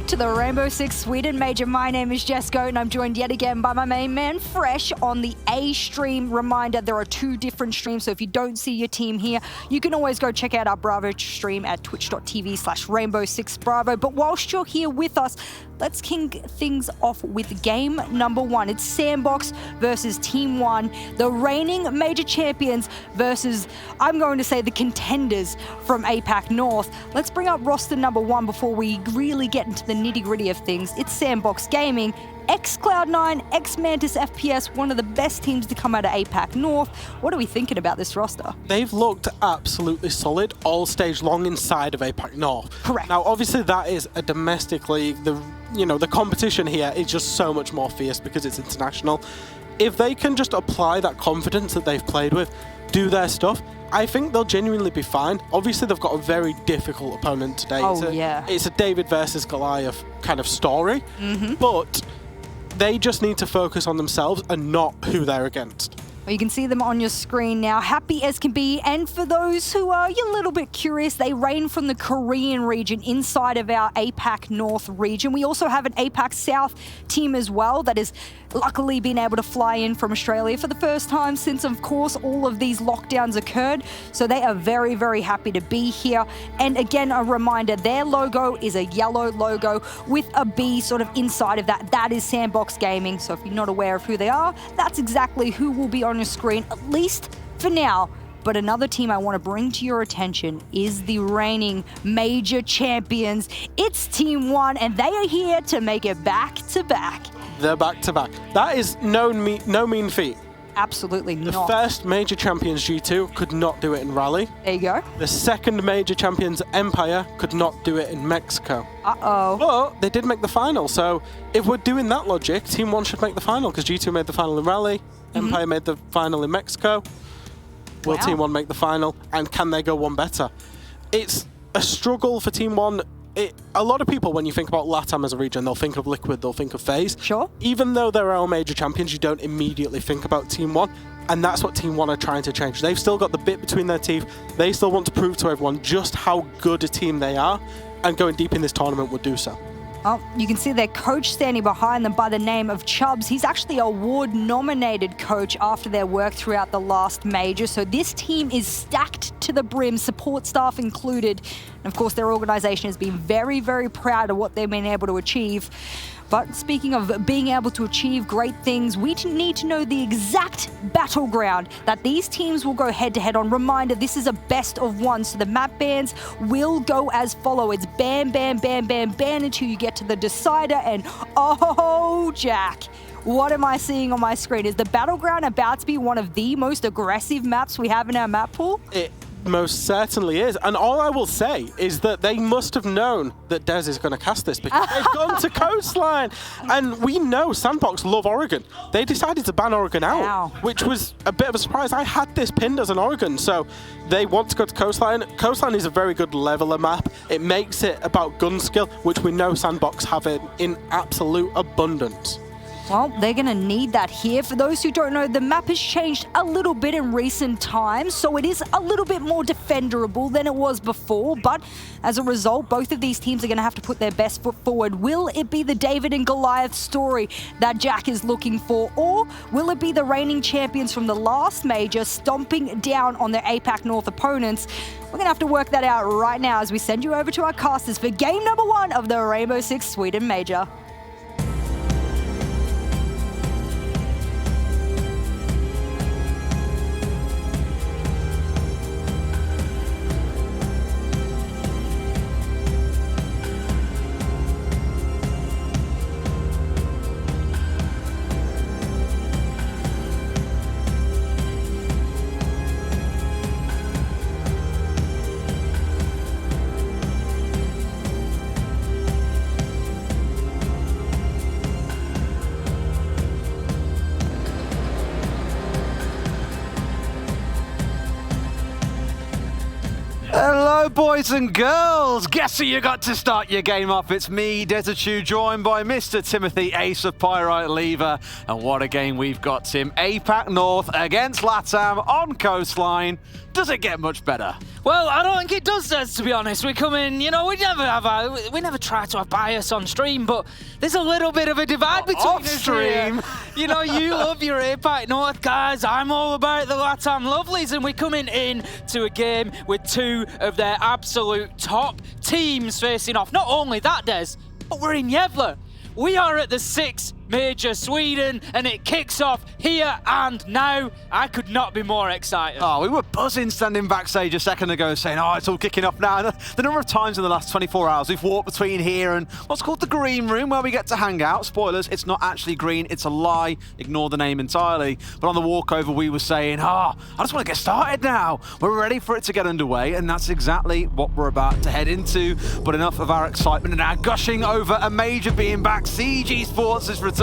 to the Rainbow Six Sweden Major. My name is Jess Goat and I'm joined yet again by my main man Fresh on the A stream. Reminder, there are 2 different streams, so if you don't see your team here, you can always go check out our Bravo stream at twitch.tv/Rainbow6Bravo. But whilst you're here with us, let's kick things off with game number 1. It's SANDBOX versus Team One, the reigning major champions versus, I'm going to say, the contenders from APAC North. Let's bring up roster number 1 before we really get into the nitty-gritty of things. It's SANDBOX Gaming, ex-Cloud9, ex-Mantis FPS, one of the best teams to come out of APAC North. What are we thinking about this roster? They've looked absolutely solid all stage long inside of APAC North. Correct. Now, obviously, that is a domestic league. The competition here is just so much more fierce because it's international. If they can just apply that confidence that they've played with, do their stuff, I think they'll genuinely be fine. Obviously, they've got a very difficult opponent today. It's a David versus Goliath kind of story, but they just need to focus on themselves and not who they're against. Well, you can see them on your screen now, happy as can be. And for those who are a little bit curious, they reign from the Korean region inside of our APAC North region. We also have an APAC South team as well that is luckily been able to fly in from Australia for the first time since, of course, all of these lockdowns occurred. So they are very, very happy to be here. And again, a reminder, their logo is a yellow logo with a B sort of inside of that. That is SANDBOX Gaming. So if you're not aware of who they are, that's exactly who will be on your screen, at least for now. But another team I want to bring to your attention is the reigning major champions. It's Team One, and they are here to make it back-to-back. They're back-to-back. That is no mean feat. Absolutely not. The first major champions, G2, could not do it in Rally. There you go. The second major champions, Empire, could not do it in Mexico. Uh-oh. But they did make the final, so if we're doing that logic, Team 1 should make the final, because G2 made the final in Rally, Empire made the final in Mexico. Will Team 1 make the final, and can they go one better? It's a struggle for Team 1. A lot of people, when you think about LATAM as a region, they'll think of Liquid, they'll think of FaZe. Sure. Even though they're our major champions, you don't immediately think about Team 1, and that's what Team 1 are trying to change. They've still got the bit between their teeth. They still want to prove to everyone just how good a team they are, and going deep in this tournament would do so. Oh, you can see their coach standing behind them by the name of Chubbs. He's actually an award-nominated coach after their work throughout the last major. So this team is stacked to the brim, support staff included. And of course, their organization has been very, very proud of what they've been able to achieve. But speaking of being able to achieve great things, we need to know the exact battleground that these teams will go head-to-head on. Reminder, this is a best of 1, so the map bans will go as follow. It's ban, ban, ban, ban, ban until you get to the decider, and oh, Jack. What am I seeing on my screen? Is the Battleground about to be one of the most aggressive maps we have in our map pool? It most certainly is. And all I will say is that they must have known that Dez is going to cast this because they've gone to Coastline. And we know SANDBOX love Oregon. They decided to ban Oregon out, which was a bit of a surprise. I had this pinned as an Oregon, so they want to go to Coastline. Coastline is a very good leveler map. It makes it about gun skill, which we know SANDBOX have it in absolute abundance. Well, they're going to need that here. For those who don't know, the map has changed a little bit in recent times, so it is a little bit more defenderable than it was before. But as a result, both of these teams are going to have to put their best foot forward. Will it be the David and Goliath story that Jack is looking for, or will it be the reigning champions from the last major stomping down on their APAC North opponents? We're going to have to work that out right now as we send you over to our casters for game number 1 of the Rainbow Six Sweden Major. boys and girls, guess who you got to start your game off? It's me, Desertu, joined by Mr. Timothy Ace of Pyrite Lever. And what a game we've got, Tim. APAC North against LATAM on Coastline. Does it get much better? Well, I don't think it does, Des, to be honest. We come in, you know, we never try to have bias on stream, but there's a little bit of a divide between us stream. You know, you love your APAC North guys. I'm all about the LATAM lovelies, and we're coming in to a game with two of their absolute top teams facing off. Not only that, Des, but we're in Gävle. We are at the 6th Major Sweden, and it kicks off here and now. I could not be more excited. Oh, we were buzzing standing backstage a second ago saying, oh, it's all kicking off now. And the number of times in the last 24 hours we've walked between here and what's called the green room where we get to hang out. Spoilers, it's not actually green, it's a lie. Ignore the name entirely. But on the walkover we were saying, I just want to get started now. We're ready for it to get underway, and that's exactly what we're about to head into. But enough of our excitement and our gushing over a major being back. Siege eSports has returned.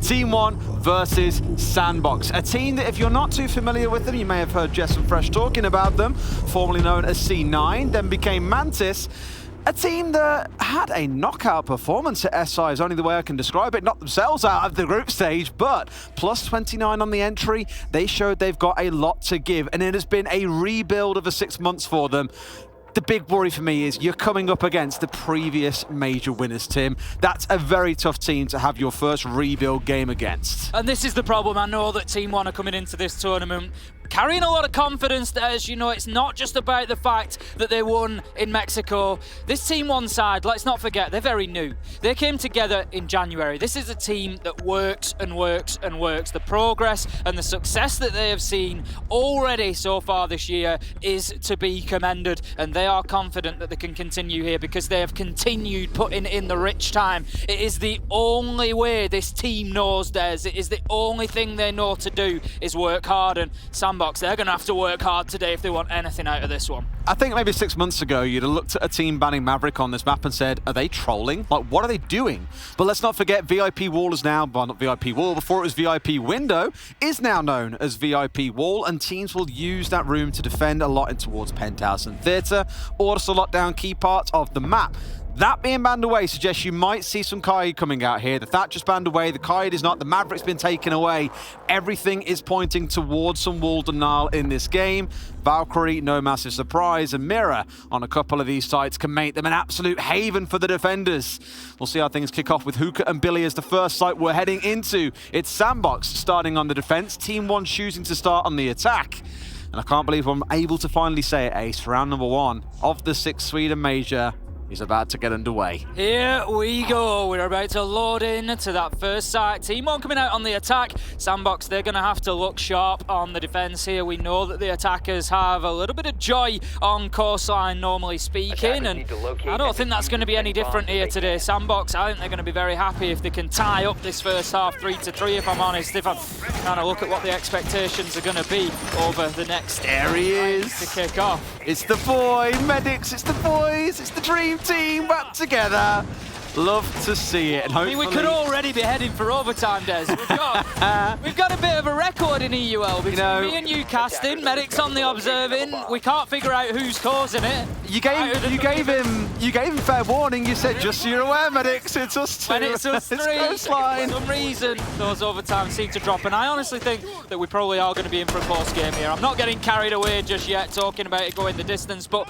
Team One versus SANDBOX. A team that, if you're not too familiar with them, you may have heard Jess and Fresh talking about them, formerly known as C9, then became Mantis. A team that had a knockout performance at SI is only the way I can describe it. Knocked themselves out of the group stage, but plus 29 on the entry. They showed they've got a lot to give, and it has been a rebuild of 6 months for them. The big worry for me is you're coming up against the previous major winners, Tim. That's a very tough team to have your first rebuild game against. And this is the problem. I know that Team One are coming into this tournament carrying a lot of confidence. As you know, it's not just about the fact that they won in Mexico. This Team One side, let's not forget, they're very new. They came together in January. This is a team that works and works and works. The progress and the success that they have seen already so far this year is to be commended, and they are confident that they can continue here because they have continued putting in the rich time. It is the only way this team knows, Des. It is the only thing they know to do is work hard, and SANDBOX, they're going to have to work hard today if they want anything out of this one. I think maybe 6 months ago, you'd have looked at a team banning Maverick on this map and said, are they trolling? Like, what are they doing? But let's not forget, VIP Wall is now, well, not VIP Wall, before it was VIP Window, is now known as VIP Wall, and teams will use that room to defend a lot in towards Penthouse and Theatre, or to lock down key parts of the map. That being banned away suggests you might see some Kaid coming out here. The Thatcher's banned away, the Kaid is not, the Maverick's been taken away. Everything is pointing towards some wall denial in this game. Valkyrie, no massive surprise, and Mirror on a couple of these sites can make them an absolute haven for the defenders. We'll see how things kick off with Hookah and Billy as the first site we're heading into. It's SANDBOX starting on the defense, Team One choosing to start on the attack. And I can't believe I'm able to finally say it, Ace. Round number 1 of the 6th Sweden Major is about to get underway. Here we go. We're about to load in to that first site. Team One coming out on the attack. SANDBOX, they're going to have to look sharp on the defense here. We know that the attackers have a little bit of joy on Coastline, normally speaking, and I don't think that's going to be any different here today. SANDBOX, I think they're going to be very happy if they can tie up this first half 3-3, if I'm honest. If I'm trying to look at what the expectations are going to be over the next there he is to kick off. It's the boy, Medics, it's the boys, it's the dream team back together. Love to see it. And I mean, we could already be heading for overtime, Des. We've got a bit of a record in EUL between me and you casting, Medics on the observing. We can't figure out who's causing it. You gave him fair warning. You said, just so you're aware, Medics, it's us two. When it's us three, Coastline. for some reason, those overtimes seem to drop. And I honestly think that we probably are going to be in for a close game here. I'm not getting carried away just yet, talking about it going the distance, but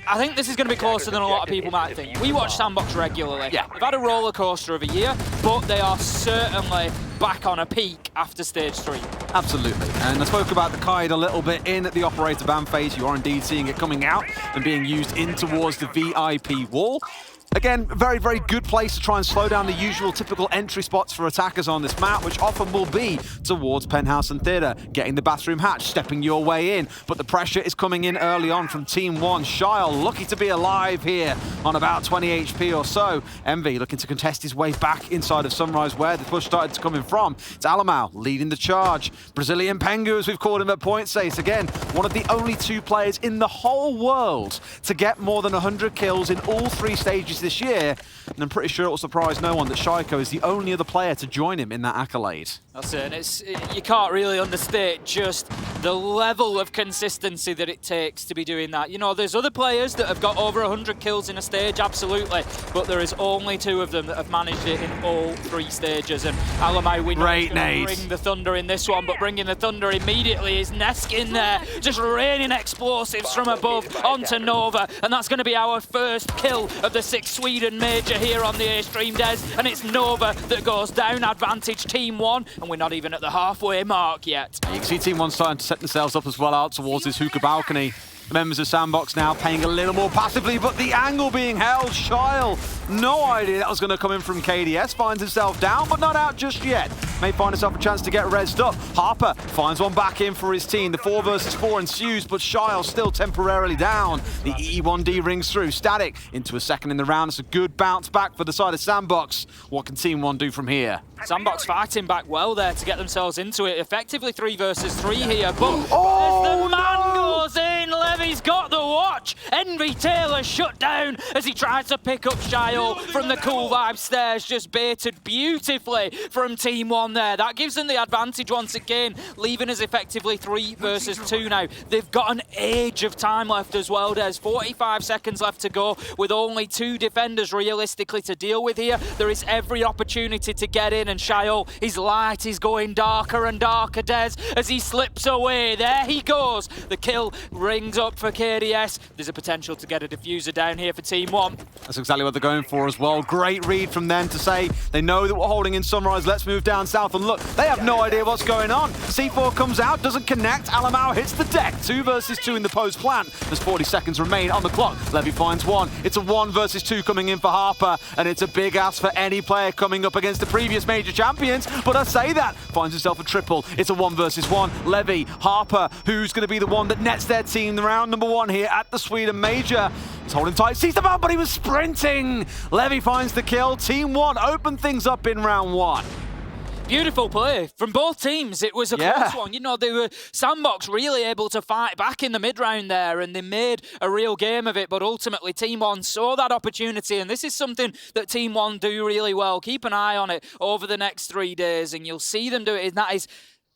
I think this is going to be closer than a lot of people might think. We watch SANDBOX regularly. Yeah. They've had a roller coaster of a year, but they are certainly back on a peak after stage 3. Absolutely. And I spoke about the Kaid a little bit in the operator ban phase. You are indeed seeing it coming out and being used in towards the VIP wall. Again, very, very good place to try and slow down the usual typical entry spots for attackers on this map, which often will be towards Penthouse and Theatre, getting the bathroom hatch, stepping your way in. But the pressure is coming in early on from Team One. Shyle lucky to be alive here on about 20 HP or so. Envy looking to contest his way back inside of Sunrise, where the push started to come in from. It's Alamau leading the charge. Brazilian Pengu, as we've called him at point ace. Again, one of the only 2 players in the whole world to get more than 100 kills in all 3 stages this year, and I'm pretty sure it will surprise no one that Shaiko is the only other player to join him in that accolade. That's it, and you can't really understate just the level of consistency that it takes to be doing that. You know, there's other players that have got over 100 kills in a stage, absolutely, but there is only 2 of them that have managed it in all 3 stages. And Alamai, we know he's going to bring the Thunder in this one, but bringing the Thunder immediately is Neskin there, just raining explosives from above onto Nova, and that's going to be our first kill of the 6 Sweden major here on the A-Stream, Des, and it's Nova that goes down, advantage Team 1, and we're not even at the halfway mark yet. You can see Team 1 starting to set themselves up as well out towards this hookah balcony. The members of SANDBOX now paying a little more passively, but the angle being held. Shyle, no idea that was going to come in from KDS, finds himself down, but not out just yet. May find himself a chance to get rezzed up. Harper finds one back in for his team. The 4 versus 4 ensues, but Shyle still temporarily down. The E1D rings through. Static into a second in the round. It's a good bounce back for the side of SANDBOX. What can Team 1 do from here? SANDBOX fighting back well there to get themselves into it. Effectively 3 versus 3 here, but as the man goes in, Levy's got the watch. Envy Taylor shut down as he tries to pick up Shyle from the Cool Vibe stairs, just baited beautifully from Team 1 there. That gives them the advantage once again, leaving us effectively 3 versus 2 now. They've got an age of time left as well. There's 45 seconds left to go with only 2 defenders realistically to deal with here. There is every opportunity to get in, and Shyle, his light is going darker and darker, Des, as he slips away. There he goes. The kill rings up for KDS. There's a potential to get a diffuser down here for Team 1. That's exactly what they're going for as well. Great read from them to say they know that we're holding in Sunrise. Let's move down south, and look, they have no idea what's going on. C4 comes out, doesn't connect. Alamau hits the deck. 2 versus 2 in the post plan. There's 40 seconds remain on the clock. Levy finds one. It's a 1 versus 2 coming in for Harper, and it's a big ask for any player coming up against the previous major champions. But I say that, finds himself a triple. It's a 1 versus 1. Levy, Harper, who's going to be the one that nets their team round number 1 here at the Sweden Major. He's holding tight, sees the man, but he was sprinting. Levy finds the kill. Team 1 open things up in round 1. Beautiful play from both teams. It was a close one. You know, they were SANDBOX really able to fight back in the mid-round there, and they made a real game of it, but ultimately Team 1 saw that opportunity, and this is something that Team 1 do really well. Keep an eye on it over the next 3 days, and you'll see them do it, and that is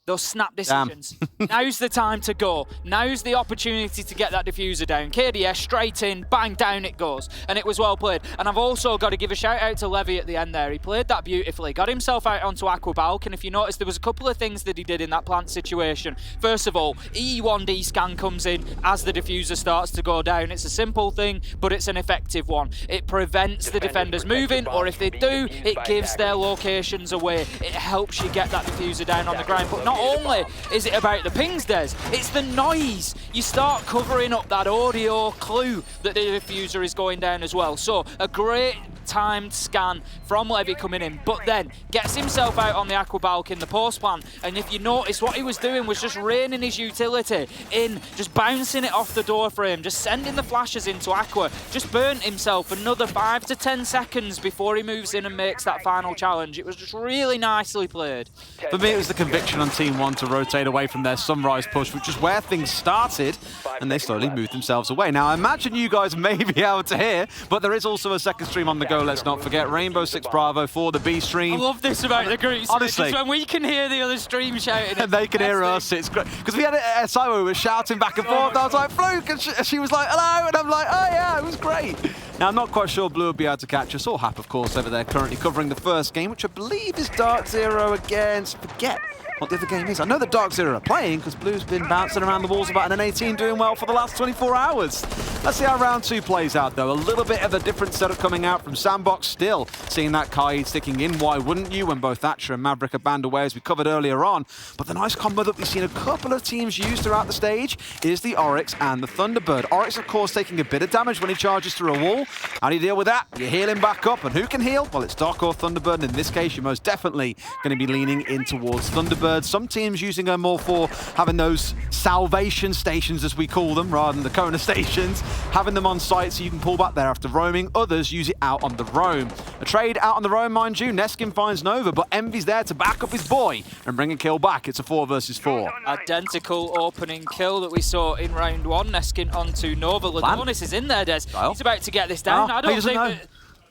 those snap decisions. Now's the time to go. Now's the opportunity to get that diffuser down. KDS straight in, bang, down it goes. And it was well played. And I've also got to give a shout out to Levy at the end there. He played that beautifully. Got himself out onto Aqua Balk, and if you notice, there was a couple of things that he did in that plant situation. First of all, E1D scan comes in as the diffuser starts to go down. It's a simple thing, but it's an effective one. It prevents the defenders moving, or if they do, it gives their locations away. It helps you get that diffuser down on the ground. But not only is it about the pings, Des, it's the noise. You start covering up that audio clue that the diffuser is going down as well. So a great timed scan from Levy coming in, but then gets himself out on the Aqua Balk in the post plan. And if you notice, what he was doing was just raining his utility in, just bouncing it off the door frame, just sending the flashes into Aqua, just burnt himself another 5 to 10 seconds before he moves in and makes that final challenge. It was just really nicely played. For me, it was the conviction on Team 1 to rotate away from their Sunrise push, which is where things started, and they slowly moved themselves away. Now, I imagine you guys may be able to hear, but there is also a second stream on the go, let's not forget. Rainbow 6 Bravo for the B stream. I love this about the group. Honestly. When we can hear the other stream shouting. And they can hear us, it's great. Because we had a SI where we were shouting back and forth. I was like, Fluke, and she was like, hello, and I'm like, oh yeah, it was great. Now, I'm not quite sure Blue will be able to catch us, or Hap, of course, over there currently covering the first game, which I believe is Dark Zero against, forget what the other game is. I know that Dark Zero are playing because Blue's been bouncing around the walls about an 18, doing well for the last 24 hours. Let's see how round 2 plays out, though. A little bit of a different setup coming out from SANDBOX still. Seeing that Kaid sticking in, why wouldn't you, when both Thatcher and Maverick are banned away, as we covered earlier on. But the nice combo that we've seen a couple of teams use throughout the stage is the Oryx and the Thunderbird. Oryx, of course, taking a bit of damage when he charges through a wall. How do you deal with that? You heal him back up, and who can heal? Well, it's Doc or Thunderbird, and in this case, you're most definitely going to be leaning in towards Thunderbird. Some teams using her more for having those salvation stations, as we call them, rather than the Kona stations, having them on site so you can pull back there after roaming. Others use it out on the roam. A trade out on the roam, mind you. Neskin finds Nova, but Envy's there to back up his boy and bring a kill back. It's a 4 versus 4. Identical opening kill that we saw in round 1. Neskin onto Nova. Ladonis is in there, Des. He's about to get this down. I don't think that...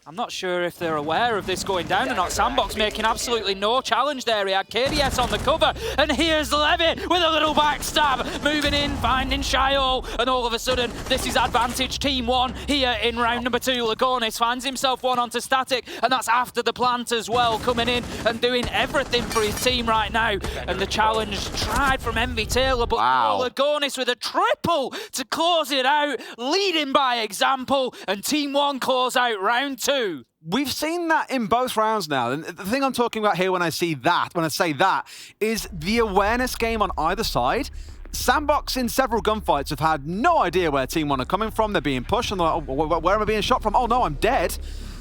I'm not sure if they're aware of this going down or not. SANDBOX making absolutely no challenge there. He had KDS on the cover, and here's Levy with a little backstab, moving in, finding Shio, and all of a sudden, this is advantage Team One here in round number 2. Lagonis finds himself one onto Static, and that's after the plant as well, coming in and doing everything for his team right now. And the challenge tried from Envy Taylor, but no, Lagonis with a triple to close it out, leading by example, and Team One close out round 2. We've seen that in both rounds now. And the thing I'm talking about here when I say that, is the awareness game on either side. SANDBOX in several gunfights have had no idea where Team One are coming from. They're being pushed and they're like, oh, where am I being shot from? Oh no, I'm dead.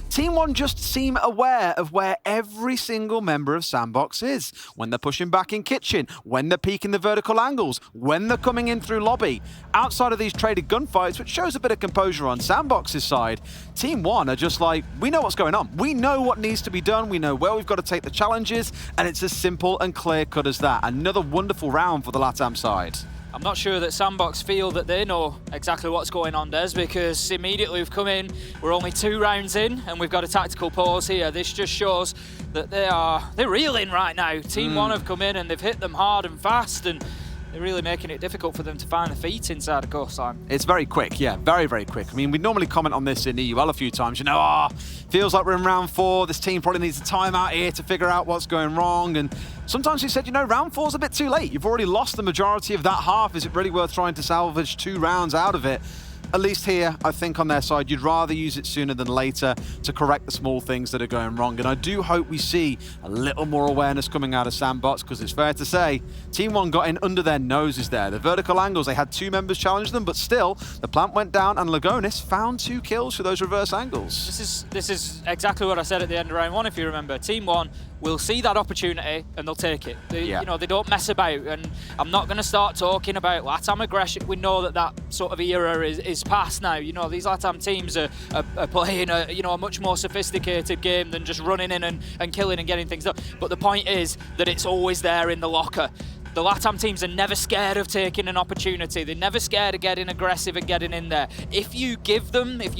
Team One just seem aware of where every single member of SANDBOX is. When they're pushing back in kitchen, when they're peeking the vertical angles, when they're coming in through lobby. Outside of these traded gunfights, which shows a bit of composure on SANDBOX's side, Team One are just like, we know what's going on. We know what needs to be done. We know where we've got to take the challenges, and it's as simple and clear cut as that. Another wonderful round for the LATAM side. I'm not sure that SANDBOX feel that they know exactly what's going on, Des, because immediately we've come in, we're only 2 rounds in, and we've got a tactical pause here. This just shows that they're reeling right now. Team One have come in and they've hit them hard and fast, and they're really making it difficult for them to find the feet inside the Coastline. It's very quick, yeah, very, very quick. I mean, we normally comment on this in EUL a few times. You know, feels like we're in round 4. This team probably needs a timeout here to figure out what's going wrong. And sometimes we said, you know, round 4's a bit too late. You've already lost the majority of that half. Is it really worth trying to salvage 2 rounds out of it? At least here, I think on their side, you'd rather use it sooner than later to correct the small things that are going wrong. And I do hope we see a little more awareness coming out of SANDBOX, because it's fair to say, Team One got in under their noses there. The vertical angles, they had 2 members challenge them, but still, the plant went down and Lagonis found 2 kills for those reverse angles. This is exactly what I said at the end of round 1, if you remember. Team One will see that opportunity and they'll take it. You know, they don't mess about, and I'm not going to start talking about LATAM aggression. We know that sort of era is past now. You know, these LATAM teams are playing a much more sophisticated game than just running in and killing and getting things done. But the point is that it's always there in the locker. The LATAM teams are never scared of taking an opportunity. They're never scared of getting aggressive and getting in there. If you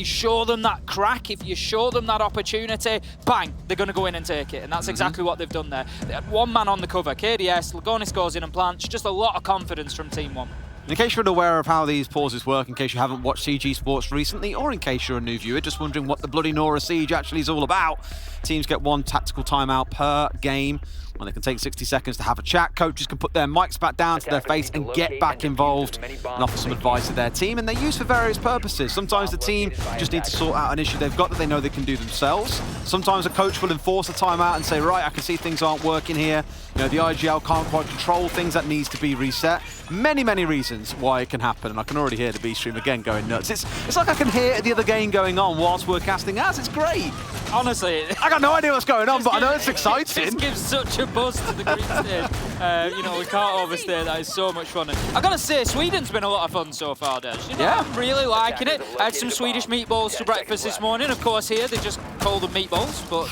show them that crack, if you show them that opportunity, bang, they're going to go in and take it. And that's exactly what they've done there. They had 1 man on the cover, KDS, Lagonis goes in and plants. Just a lot of confidence from Team One. In case you're unaware of how these pauses work, in case you haven't watched CG Sports recently, or in case you're a new viewer just wondering what the bloody Nora Siege actually is all about, teams get 1 tactical timeout per game, when they can take 60 seconds to have a chat. Coaches can put their mics back down to their face and get back involved and offer some advice to their team, and they're used for various purposes. Sometimes the team just need to sort out an issue they've got that they know they can do themselves. Sometimes a coach will enforce a timeout and say, right, I can see things aren't working here. You know, the IGL can't quite control things, that needs to be reset. Many, many reasons why it can happen, and I can already hear the B stream again going nuts. It's like I can hear the other game going on whilst we're casting as. It's great. Honestly, I got no idea what's going on, but I know it's exciting. This gives such a buzz to the green stage. You know, we can't overstay that. It's so much fun. And I've got to say, Sweden's been a lot of fun so far, Des. You know, yeah. I'm really liking it. I had some Swedish meatballs for breakfast this morning. Of course, here they just call them meatballs, but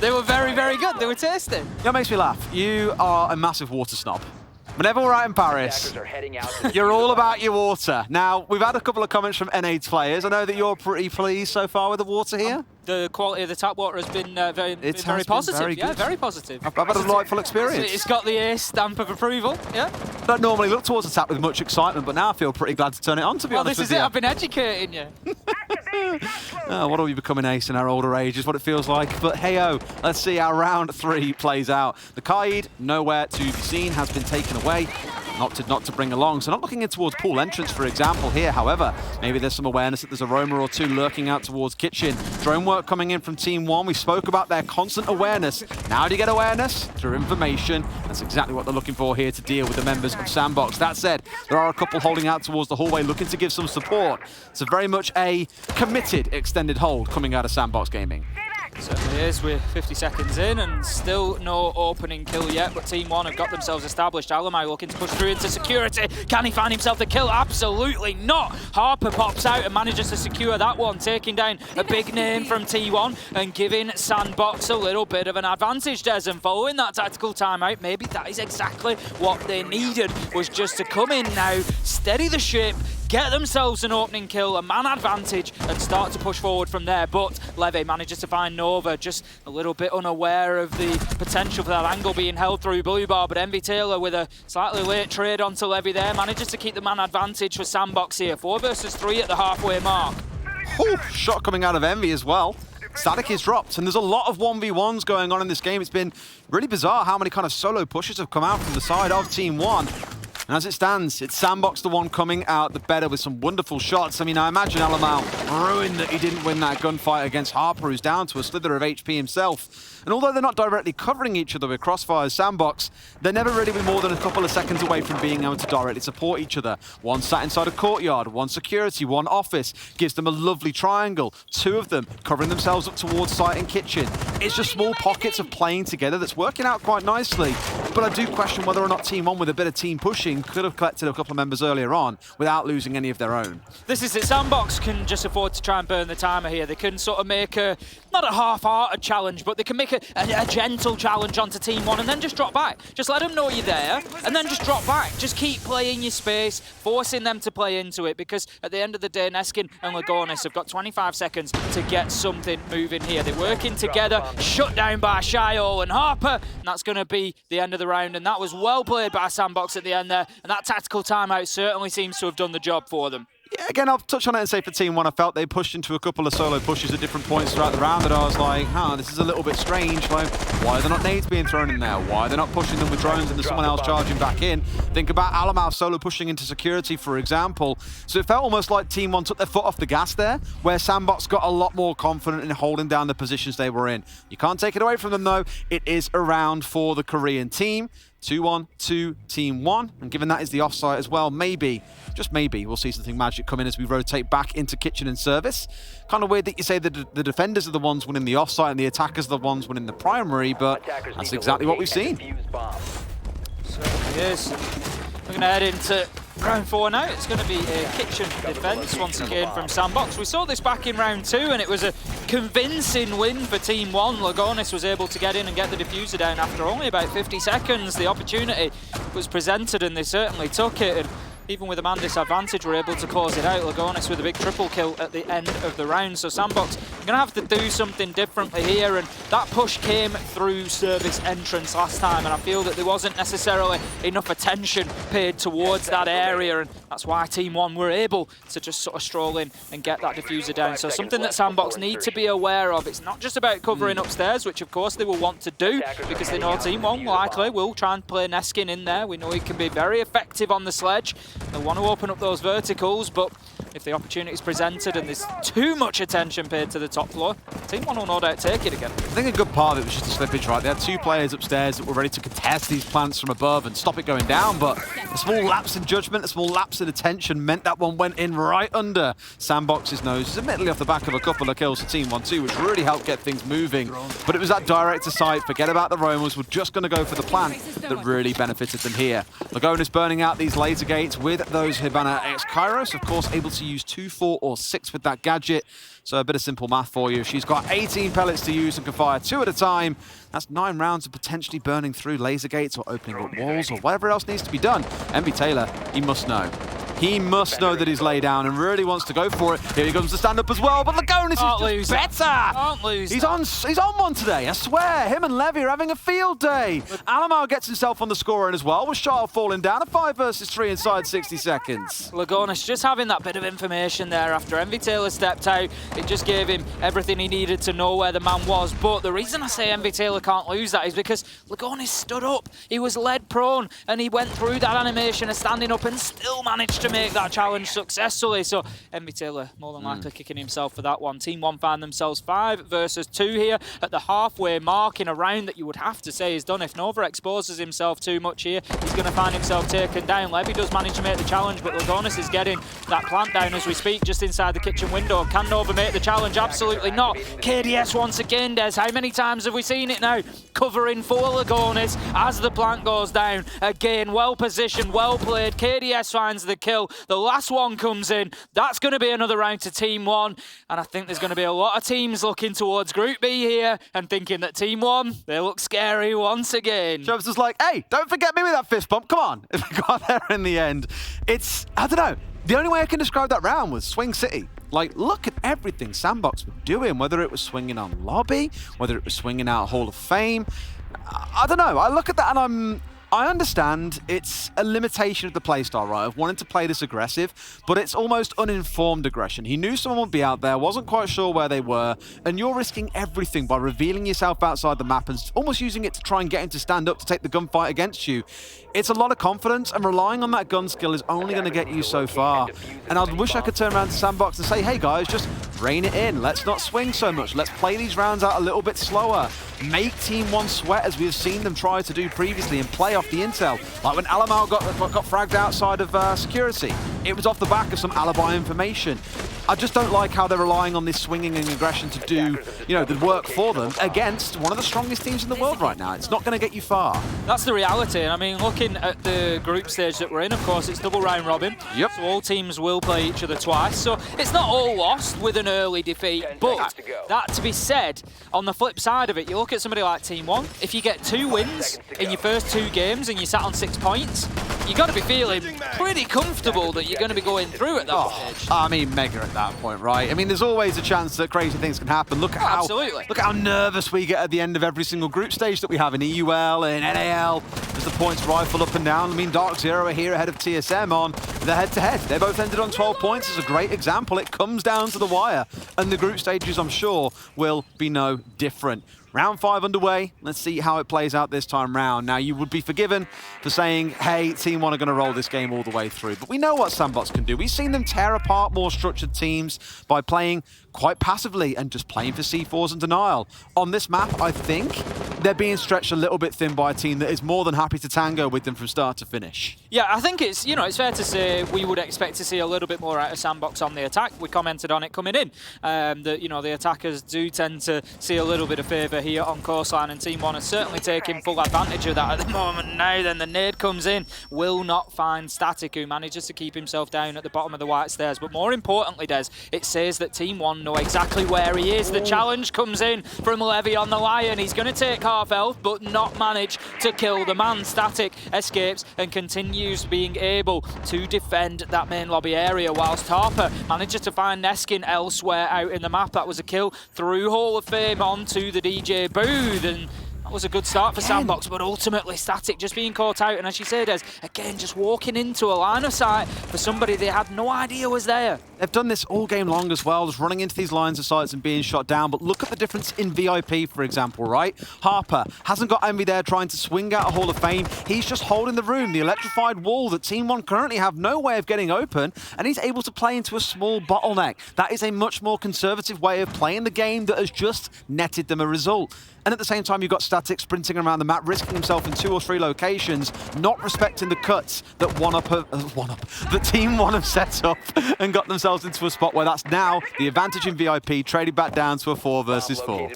they were very, very good. They were tasty. That makes me laugh. You are a massive water snob. Whenever we're out in Paris, you're all about your water. Now, we've had a couple of comments from N8's players. I know that you're pretty pleased so far with the water here. The quality of the tap water has been very positive. Very yeah, good. very positive. I've had a delightful experience. It's got the A stamp of approval. Yeah. I don't normally look towards the tap with much excitement, but now I feel pretty glad to turn it on, to be honest with you. This is it. I've been educating you. What are we becoming ace in our older age is what it feels like. But hey-oh, let's see how round 3 plays out. The Kaid, nowhere to be seen, has been taken away. Opted not to bring along, so not looking in towards pool entrance, for example, here. However, maybe there's some awareness that there's a roamer or 2 lurking out towards kitchen. Drone work coming in from Team One. We spoke about their constant awareness. Now do you get awareness? Through information. That's exactly what they're looking for here to deal with the members of SANDBOX. That said, there are a couple holding out towards the hallway looking to give some support. It's very much a committed extended hold coming out of SANDBOX Gaming. Certainly is. We're 50 seconds in and still no opening kill yet, but Team One have got themselves established. Alamai looking to push through into security. Can he find himself the kill? Absolutely not. Harper pops out and manages to secure that one, taking down a big name from T1 and giving SANDBOX a little bit of an advantage, Des. And following that tactical timeout, maybe that is exactly what they needed, was just to come in now, steady the ship, get themselves an opening kill, a man advantage, and start to push forward from there. But Levy manages to find Nova, just a little bit unaware of the potential for that angle being held through Blue Bar, but Envy Taylor with a slightly late trade onto Levy there manages to keep the man advantage for SANDBOX here. 4 versus 3 at the halfway mark. Ooh, shot coming out of Envy as well. Static is dropped, and there's a lot of 1v1s going on in this game. It's been really bizarre how many kind of solo pushes have come out from the side of Team One. And as it stands, it's SANDBOX the one coming out the better with some wonderful shots. I mean, I imagine Alamau ruined that he didn't win that gunfight against Harper, who's down to a slither of HP himself. And although they're not directly covering each other with crossfires, SANDBOX, they're never really be more than a couple of seconds away from being able to directly support each other. One sat inside a courtyard, one security, one office, gives them a lovely triangle. 2 of them covering themselves up towards site and kitchen. It's just small pockets of playing together that's working out quite nicely. But I do question whether or not Team One, with a bit of team pushing, could have collected a couple of members earlier on without losing any of their own. This is it. SANDBOX can just afford to try and burn the timer here. They can sort of make a, not a half-hearted challenge, but they can make a gentle challenge onto Team One and then just drop back. Just let them know you're there and then just drop back. Just keep playing your space, forcing them to play into it, because at the end of the day, Neskin and Lagonis have got 25 seconds to get something moving here. They're working together, shut down by Shiol and Harper, and that's going to be the end of the round. And that was well played by SANDBOX at the end there, and that tactical timeout certainly seems to have done the job for them. Yeah, again, I'll touch on it and say for Team One, I felt they pushed into a couple of solo pushes at different points throughout the round that I was like, this is a little bit strange. Like, why are there not nades being thrown in there? Why are they not pushing them with drones and there's someone else charging back in? Think about Alamau solo pushing into security, for example. So it felt almost like Team One took their foot off the gas there, where SANDBOX got a lot more confident in holding down the positions they were in. You can't take it away from them, though. It is a round for the Korean team. 2-1 to Team One, and given that is the offsite as well, maybe, just maybe, we'll see something magic come in as we rotate back into kitchen and service. Kind of weird that you say the defenders are the ones winning the offsite and the attackers are the ones winning the primary, but that's exactly what we've seen. Yes. We're going to head into round 4 now. It's going to be a kitchen defense once again from SANDBOX. We saw this back in round 2 and it was a convincing win for Team One. Lagonis was able to get in and get the diffuser down after only about 50 seconds. The opportunity was presented and they certainly took it. And even with a man disadvantage, we're able to close it out. Lagonis with a big triple kill at the end of the round. So SANDBOX are going to have to do something differently here. And that push came through service entrance last time. And I feel that there wasn't necessarily enough attention paid towards that area. And that's why Team One were able to just sort of stroll in and get that diffuser down. So something that SANDBOX need to be aware of. It's not just about covering upstairs, which of course they will want to do, because they know Team One likely will try and play Neskin in there. We know he can be very effective on the sledge. They'll want to open up those verticals, but if the opportunity is presented and there's too much attention paid to the top floor, Team One will no doubt take it again. I think a good part of it was just a slippage, right? They had 2 players upstairs that were ready to contest these plants from above and stop it going down, but a small lapse in judgment, a small lapse in attention meant that one went in right under SANDBOX's nose, admittedly off the back of a couple of kills for Team One too, which really helped get things moving. But it was that direct to sight, forget about the roamers, we're just going to go for the plant that really benefited them here. Lagonis burning out these laser gates with those Hibana X Kairos, of course, able to use 2, 4, or 6 with that gadget. So a bit of simple math for you. She's got 18 pellets to use and can fire 2 at a time. That's 9 rounds of potentially burning through laser gates or opening up walls or whatever else needs to be done. Envy Taylor, he must know. He must know that he's laid down and really wants to go for it. Here he comes to stand up as well, but Lagonis is just better. Don't lose. He's on one today, I swear. Him and Levy are having a field day. Alamau gets himself on the scorer as well, with Charles falling down. A 5 versus 3 inside 60 seconds. Lagonis just having that bit of information there after Envy Taylor stepped out. It just gave him everything he needed to know where the man was. But the reason I say Envy Taylor can't lose that is because Lagonis stood up. He was led prone and he went through that animation of standing up and still managed to make that challenge successfully. So Envy Taylor more than likely kicking himself for that one. Team One find themselves 5 versus 2 here at the halfway mark in a round that you would have to say is done. If Nova exposes himself too much here, he's going to find himself taken down. Levy does manage to make the challenge, but Lagonis is getting that plant down as we speak, just inside the kitchen window. Can Nova make the challenge? Absolutely not. KDS once again, Des. How many times have we seen it now? Covering for Lagonis as the plant goes down. Again, well positioned, well played. KDS finds the kill. The last one comes in. That's going to be another round to Team One. And I think there's going to be a lot of teams looking towards Group B here and thinking that Team One, they look scary once again. Travis was like, hey, don't forget me with that fist bump. Come on. If we got there in the end, it's, I don't know. The only way I can describe that round was Swing City. Like, look at everything SANDBOX were doing, whether it was swinging on lobby, whether it was swinging out Hall of Fame. I don't know. I look at that and I understand it's a limitation of the playstyle, right, of wanting to play this aggressive, but it's almost uninformed aggression. He knew someone would be out there, wasn't quite sure where they were, and you're risking everything by revealing yourself outside the map and almost using it to try and get him to stand up to take the gunfight against you. It's a lot of confidence, and relying on that gun skill is only going to get you so far. And I wish I could turn around to SANDBOX and say, hey guys, just rein it in. Let's not swing so much. Let's play these rounds out a little bit slower. Make Team 1 sweat, as we've seen them try to do previously, and play off the intel. Like when Alamau got fragged outside of security. It was off the back of some alibi information. I just don't like how they're relying on this swinging and aggression to do, the work for them against one of the strongest teams in the world right now. It's not going to get you far. That's the reality. I mean, looking at the group stage that we're in, of course, it's double round robin. Yep. So all teams will play each other twice. So it's not all lost with an early defeat. But that to be said, on the flip side of it, you look at somebody like Team 1. If you get 2 wins in your first 2 games and you sat on 6 points, you got to be feeling pretty comfortable that you're going to be going through at that stage. I mean, mega at that point, right? I mean, there's always a chance that crazy things can happen. Look at how nervous we get at the end of every single group stage that we have in EUL and NAL as the points rifle up and down. I mean, Dark Zero are here ahead of TSM on the head-to-head. They both ended on 12 points. It's a great example. It comes down to the wire, and the group stages, I'm sure, will be no different. Round 5 underway. Let's see how it plays out this time round. Now, you would be forgiven for saying, hey, Team 1 are going to roll this game all the way through. But we know what SANDBOX can do. We've seen them tear apart more structured teams by playing quite passively and just playing for C4s and denial. On this map, I think they're being stretched a little bit thin by a team that is more than happy to tango with them from start to finish. Yeah, I think it's fair to say we would expect to see a little bit more out of SANDBOX on the attack. We commented on it coming in. That the attackers do tend to see a little bit of favour here on Coastline, and Team 1 is certainly taking full advantage of that at the moment. Now then, the nade comes in, will not find Static, who manages to keep himself down at the bottom of the white stairs. But more importantly, Des, it says that Team 1 know exactly where he is. The challenge comes in from Levy on the Lion. He's going to take half health, but not manage to kill the man. Static escapes and continues being able to defend that main lobby area, whilst Harper manages to find Neskin elsewhere out in the map. That was a kill through Hall of Fame onto the DJ Booth, and that was a good start for SANDBOX, but ultimately Static just being caught out, and as you said, again, just walking into a line of sight for somebody they had no idea was there. They've done this all game long as well, just running into these lines of sights and being shot down, but look at the difference in VIP, for example, right? Harper hasn't got Envy there trying to swing out a Hall of Fame. He's just holding the room, the electrified wall that Team 1 currently have no way of getting open, and he's able to play into a small bottleneck. That is a much more conservative way of playing the game that has just netted them a result. And at the same time, you've got Static sprinting around the map, risking himself in 2 or 3 locations, not respecting the cuts that that Team 1 have set up and got themselves into a spot where that's now the advantage in VIP, traded back down to a 4 versus 4.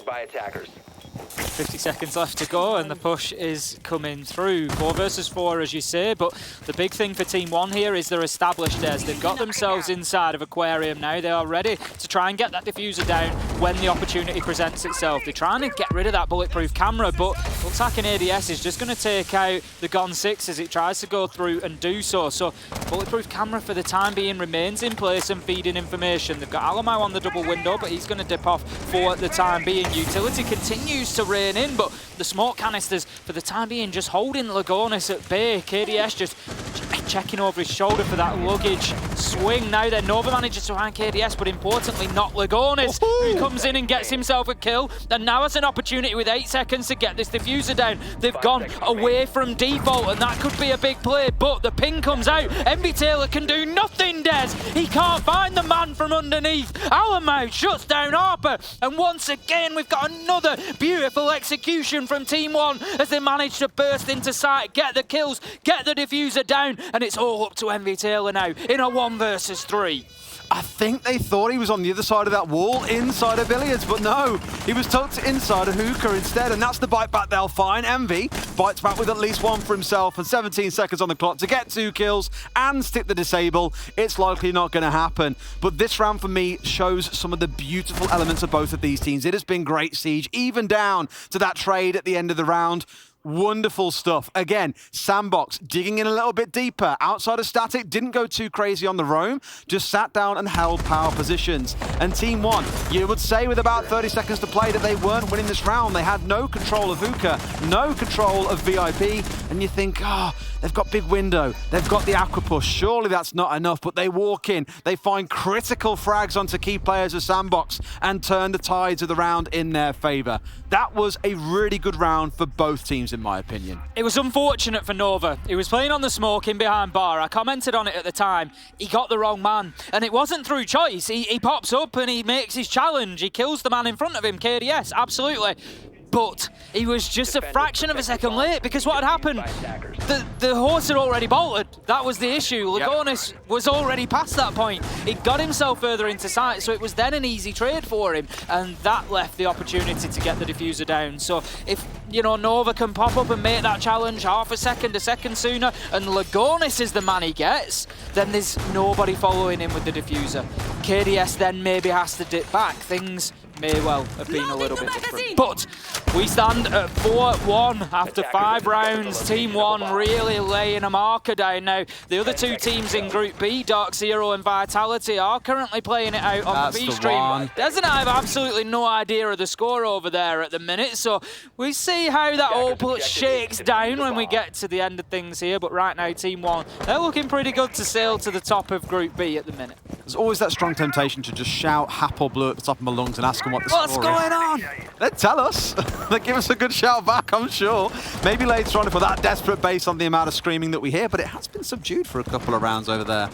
50 seconds left to go, and the push is coming through. 4 versus 4, as you say, but the big thing for Team 1 here is they're established as they've got themselves inside of Aquarium now. They are ready to try and get that diffuser down when the opportunity presents itself. They're trying to get rid of that bulletproof camera, but looks like an ADS is just going to take out the Gon 6 as it tries to go through and do so. So bulletproof camera for the time being remains in place and feeding information. They've got Alamau on the double window, but he's going to dip off for the time being. Utility continues to rein in, but the smoke canisters for the time being just holding Lagonis at bay. KDS just checking over his shoulder for that luggage swing. Now then, Nova manages to find KDS, but importantly not Lagonis, who comes in and gets himself a kill, and now has an opportunity with 8 seconds to get this diffuser down. They've gone away from default, and that could be a big play, but the ping comes out. MB Taylor can do nothing, Des. He can't find the man from underneath. Alamau shuts down Harper, and once again we've got another beautiful execution from Team 1 as they manage to burst into sight, get the kills, get the diffuser down, and it's all up to MV Taylor now in a 1 versus 3. I think they thought he was on the other side of that wall, inside of Billiards, but no, he was tucked inside a hookah instead, and that's the bite back they'll find. Envy bites back with at least 1 for himself, and 17 seconds on the clock to get 2 kills and stick the disable. It's likely not going to happen, but this round for me shows some of the beautiful elements of both of these teams. It has been great siege, even down to that trade at the end of the round. Wonderful stuff. Again, SANDBOX digging in a little bit deeper. Outside of Static, didn't go too crazy on the roam, just sat down and held power positions. And Team One, you would say with about 30 seconds to play that they weren't winning this round. They had no control of Hookah, no control of VIP, and you think, they've got big window, they've got the aqua push, surely that's not enough, but they walk in, they find critical frags onto key players of SANDBOX and turn the tides of the round in their favor. That was a really good round for both teams, in my opinion. It was unfortunate for Nova. He was playing on the smoke in behind bar. I commented on it at the time. He got the wrong man, and it wasn't through choice. He pops up and he makes his challenge. He kills the man in front of him, KDS, absolutely. But he was just a fraction of a second late, because what had happened, the horse had already bolted. That was the issue. Lagonis was already past that point. He got himself further into sight, so it was then an easy trade for him, and that left the opportunity to get the diffuser down. So if, Nova can pop up and make that challenge half a second sooner, and Lagonis is the man he gets, then there's nobody following him with the diffuser. KDS then maybe has to dip back. Things may well have been a little bit different. But we stand at 4-1 after 5 rounds. Team One really laying a marker down now. The other two teams in Group B, Dark Zero and Vitality, are currently playing it out on the B-stream. Des and I have absolutely no idea of the score over there at the minute, so we see how that all shakes down when we get to the end of things here. But right now, Team One, they're looking pretty good to sail to the top of Group B at the minute. There's always that strong temptation to just shout "Hap or Blue" at the top of my lungs and ask them what the score is. What's going on? They'd tell us. They'd give us a good shout back, I'm sure. Maybe later on if we're that desperate based on the amount of screaming that we hear, but it has been subdued for a couple of rounds over there.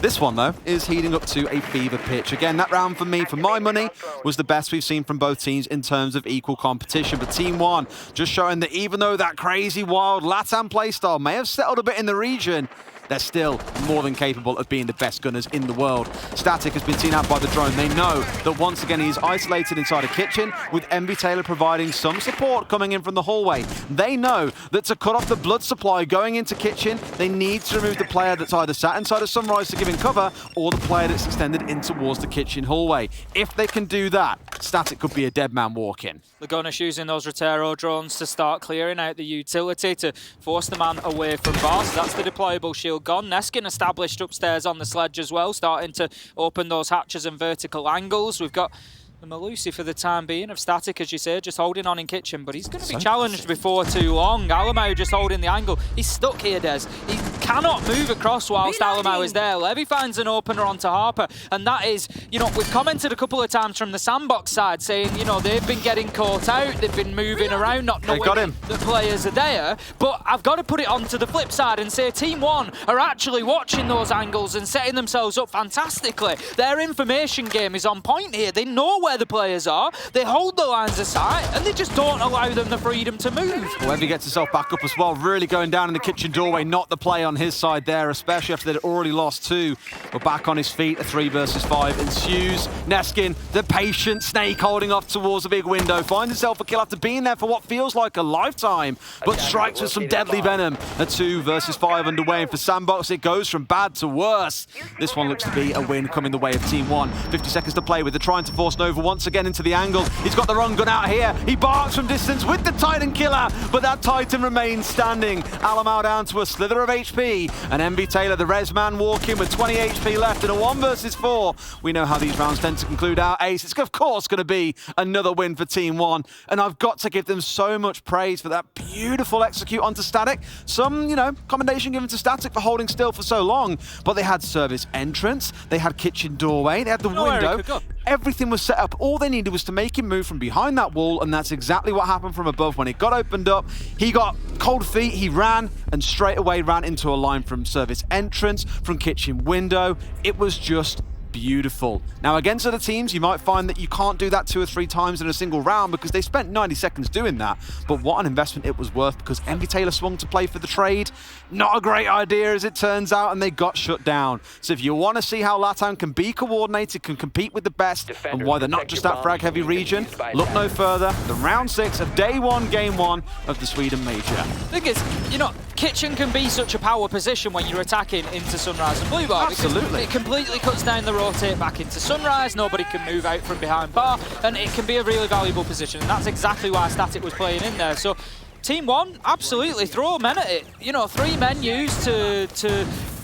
This one, though, is heating up to a fever pitch. Again, that round for me, for my money, was the best we've seen from both teams in terms of equal competition. But Team One just showing that even though that crazy, wild LATAM playstyle may have settled a bit in the region, they're still more than capable of being the best gunners in the world. Static has been seen out by the drone. They know that once again he's isolated inside a kitchen, with Envy Taylor providing some support coming in from the hallway. They know that to cut off the blood supply going into kitchen, they need to remove the player that's either sat inside of Sunrise to give him cover, or the player that's extended in towards the kitchen hallway. If they can do that, Static could be a dead man walking. Lagonis using those Rotero drones to start clearing out the utility to force the man away from bar. So that's the deployable shield gone. Neskin established upstairs on the sledge as well, starting to open those hatches and vertical angles. We've got the Malusi for the time being of Static, as you say, just holding on in kitchen, but he's going to be challenged before too long. Alamau just holding the angle. He's stuck here, Des. He cannot move across whilst Alamau is there. Levy finds an opener onto Harper, and that is, we've commented a couple of times from the SANDBOX side saying, they've been getting caught out, they've been moving around, not knowing the players are there, but I've got to put it onto the flip side and say Team One are actually watching those angles and setting themselves up fantastically. Their information game is on point here. They know where the players are, they hold the lines of sight, and they just don't allow them the freedom to move. Well, Envy gets himself back up as well, really going down in the kitchen doorway, not the play on his side there, especially after they'd already lost 2. But back on his feet, a 3 versus 5 ensues. Neskin, the patient snake holding off towards the big window, finds himself a kill after being there for what feels like a lifetime, but strikes with some deadly venom. A 2 versus 5 underway, and for SANDBOX, it goes from bad to worse. This one looks to be a win coming the way of Team One. 50 seconds to play with. They're trying to force Nova once again into the angle. He's got the wrong gun out here. He barks from distance with the Titan killer, but that Titan remains standing. Alamau down to a slither of HP, and Envy Taylor, the res man, walking with 20 HP left in a 1 versus 4. We know how these rounds tend to conclude our ace. It's of course going to be another win for Team One, and I've got to give them so much praise for that beautiful execute onto Static. Some, commendation given to Static for holding still for so long, but they had service entrance, they had kitchen doorway, they had the window. Everything was set up. All they needed was to make him move from behind that wall, and that's exactly what happened from above. When it got opened up, he got cold feet, he ran, and straight away ran into a line from service entrance, from kitchen window. It was just beautiful. Now, against other teams, you might find that you can't do that 2 or 3 times in a single round because they spent 90 seconds doing that. But what an investment it was worth, because Envy Taylor swung to play for the trade. Not a great idea, as it turns out, and they got shut down. So if you want to see how LATAM can be coordinated, can compete with the best, and why they're not just that frag-heavy region, look no further than round 6 of day 1, game 1 of the Sweden Major. The thing is, kitchen can be such a power position when you're attacking into Sunrise and Blue Bar. Absolutely. It completely cuts down the rotate back into Sunrise, nobody can move out from behind bar, and it can be a really valuable position, and that's exactly why Static was playing in there. So Team One, absolutely throw men at it. You know, 3 men used to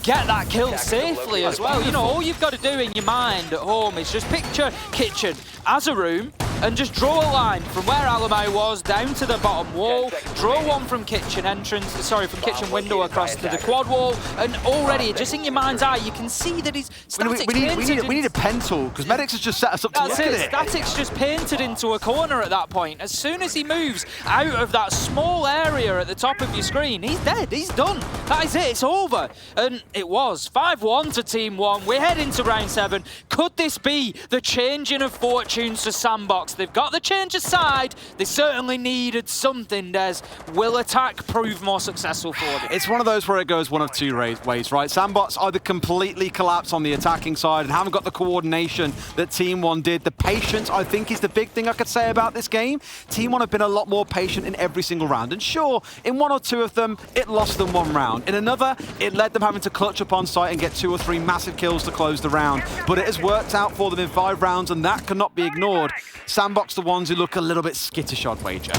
get that kill safely as well. You know, all you've got to do in your mind at home is just picture Kitchen as a room and just draw a line from where Alamo was down to the bottom wall, draw one from Kitchen entrance, sorry, from Kitchen window across to the quad wall, and already, just in your mind's eye, you can see that he's Static's we need a pen tool, because Medics has just set us up to look at it. Static's just painted into a corner at that point. As soon as he moves out of that small area at the top of your screen, he's dead, he's done. That is it, it's over. And it was 5-1 to Team One. We're heading to round 7. Could this be the changing of fortunes for SANDBOX? They've got the change aside. They certainly needed something, Des. Will attack prove more successful for them? It's one of those where it goes one of two ways, right? SANDBOX either completely collapse on the attacking side and haven't got the coordination that Team One did. The patience, I think, is the big thing I could say about this game. Team One have been a lot more patient in every single round. And sure, in 1 or 2 of them, it lost them 1 round. In another, it led them having to clutch up on site and get 2 or 3 massive kills to close the round. But it has worked out for them in 5 rounds, and that cannot be ignored. SANDBOX, the ones who look a little bit skittish, I'd wager.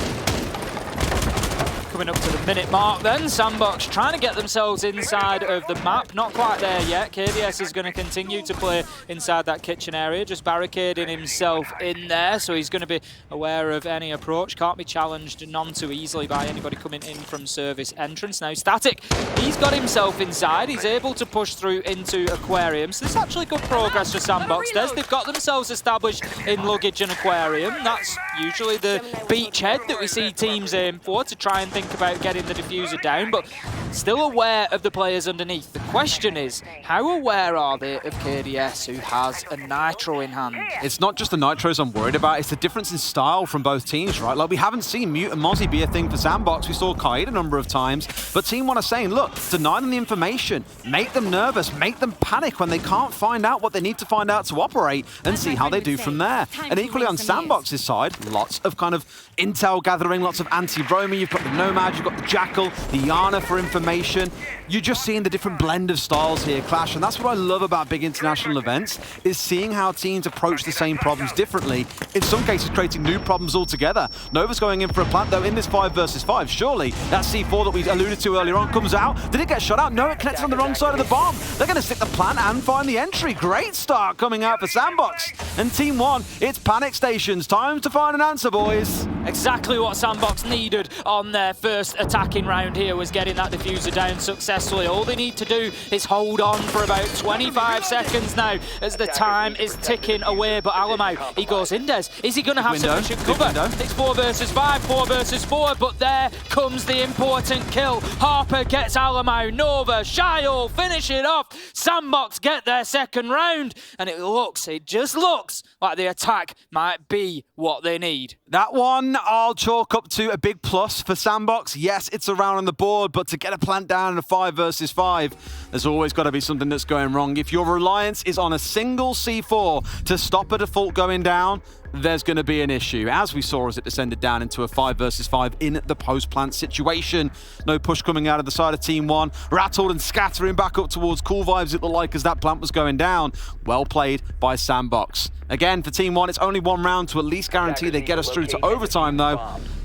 Coming up to the minute mark then, SANDBOX trying to get themselves inside of the map. Not quite there yet. KDS is going to continue to play inside that kitchen area, just barricading himself in there, so he's going to be aware of any approach. Can't be challenged none too easily by anybody coming in from service entrance. Now Static, he's got himself inside. He's able to push through into Aquarium. So this is actually good progress for SANDBOX. They've got themselves established in Luggage and Aquarium. That's usually the beachhead that we see teams aim for to try and think about getting the diffuser down, but still aware of the players underneath. The question is, how aware are they of KDS, who has a Nitro in hand? It's not just the Nitros I'm worried about, it's the difference in style from both teams, right? Like, we haven't seen Mute and Mozzie be a thing for SANDBOX. We saw Kaid a number of times, but Team One are saying, look, deny them the information, make them nervous, make them panic when they can't find out what they need to find out to operate, and see how they do from there. And equally on SANDBOX's side, lots of kind of intel gathering, lots of anti-roaming. You've got the Nomad, you've got the Jackal, the Yana for information. You're just seeing the different blend of styles here clash, and that's what I love about big international events, is seeing how teams approach the same problems differently, in some cases creating new problems altogether. Nova's going in for a plant, though, in this 5 versus 5. Surely that C4 that we alluded to earlier on comes out. Did it get shot out? No, it connected on the wrong side of the bomb. They're going to stick the plant and find the entry. Great start coming out for SANDBOX. And Team One, it's panic stations. Time to find an answer, boys. Exactly what SANDBOX needed on their first attacking round here, was getting that diffuser down successfully. All they need to do is hold on for about 25 seconds now as the time is ticking away. But Alamo, he goes in, Des. Is he going to have sufficient cover? It's 4 versus 5, 4 versus 4, but there comes the important kill. Harper gets Alamo, Nova, Shyle finish it off. SANDBOX get their second round, and it just looks like the attack might be what they need. That one I'll chalk up to a big plus for SANDBOX. Yes, it's a round on the board, but to get a plant down in a 5 versus 5, there's always got to be something that's going wrong. If your reliance is on a single C4 to stop a default going down, there's going to be an issue, as we saw as it descended down into a 5 versus 5 in the post-plant situation. No push coming out of the side of Team One. Rattled and scattering back up towards Cool Vibes, it looked like, as that plant was going down. Well played by SANDBOX. Again, for Team One, it's only 1 round to at least guarantee they get us through to overtime, though.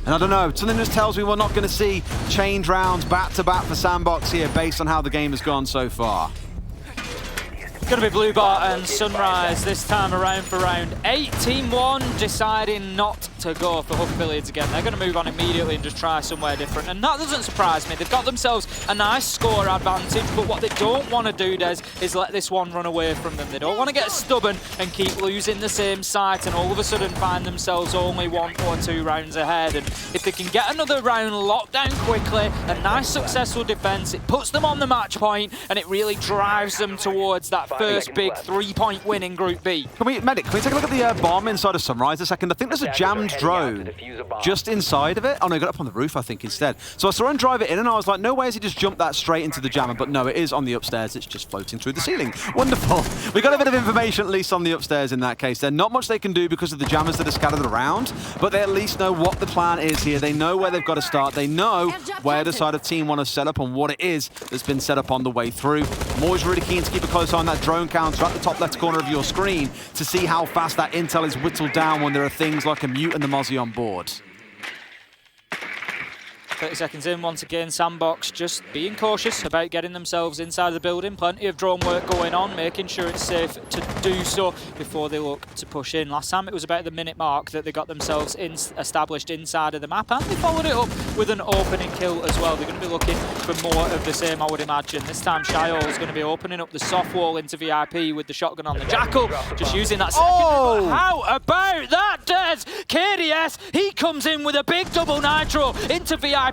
And I don't know, something just tells me we're not going to see change rounds back-to-back for SANDBOX here, based on how the game has gone so far. Going to be Blue Bar and Sunrise this time around for round 8. Team One deciding not to go for Hook Billiards again. They're going to move on immediately and just try somewhere different. And that doesn't surprise me. They've got themselves a nice score advantage, but what they don't want to do, Des, is let this one run away from them. They don't want to get stubborn and keep losing the same site and all of a sudden find themselves only 1 or 2 rounds ahead. And if they can get another round locked down quickly, a nice successful defense, it puts them on the match point and it really drives them towards that first big 3-point win in Group B. Medic, can we take a look at the bomb inside of Sunrise a second? I think there's a jammed drone just inside of it. Oh no, he got up on the roof, I think, instead. So I saw him drive it in and I was like, no way has he just jumped that straight into the jammer, but no, it is on the upstairs. It's just floating through the ceiling. Wonderful. We got a bit of information, at least on the upstairs in that case. There's not much they can do because of the jammers that are scattered around, but they at least know what the plan is here. They know where they've got to start. They know where the side of Team One has set up and what it is that's been set up on the way through. I'm always really keen to keep a close eye on that drone counter at the top left corner of your screen to see how fast that intel is whittled down when there are things like a Mute and the Mozzie on board. 30 seconds in, once again, SANDBOX just being cautious about getting themselves inside the building. Plenty of drone work going on, making sure it's safe to do so before they look to push in. Last time it was about the minute mark that they got themselves established inside of the map, and they followed it up with an opening kill as well. They're going to be looking for more of the same, I would imagine. This time Shio is going to be opening up the soft wall into VIP with the shotgun on the Jackal, just using that second. Oh! How about that, Des? KDS, he comes in with a big double nitro into VIP,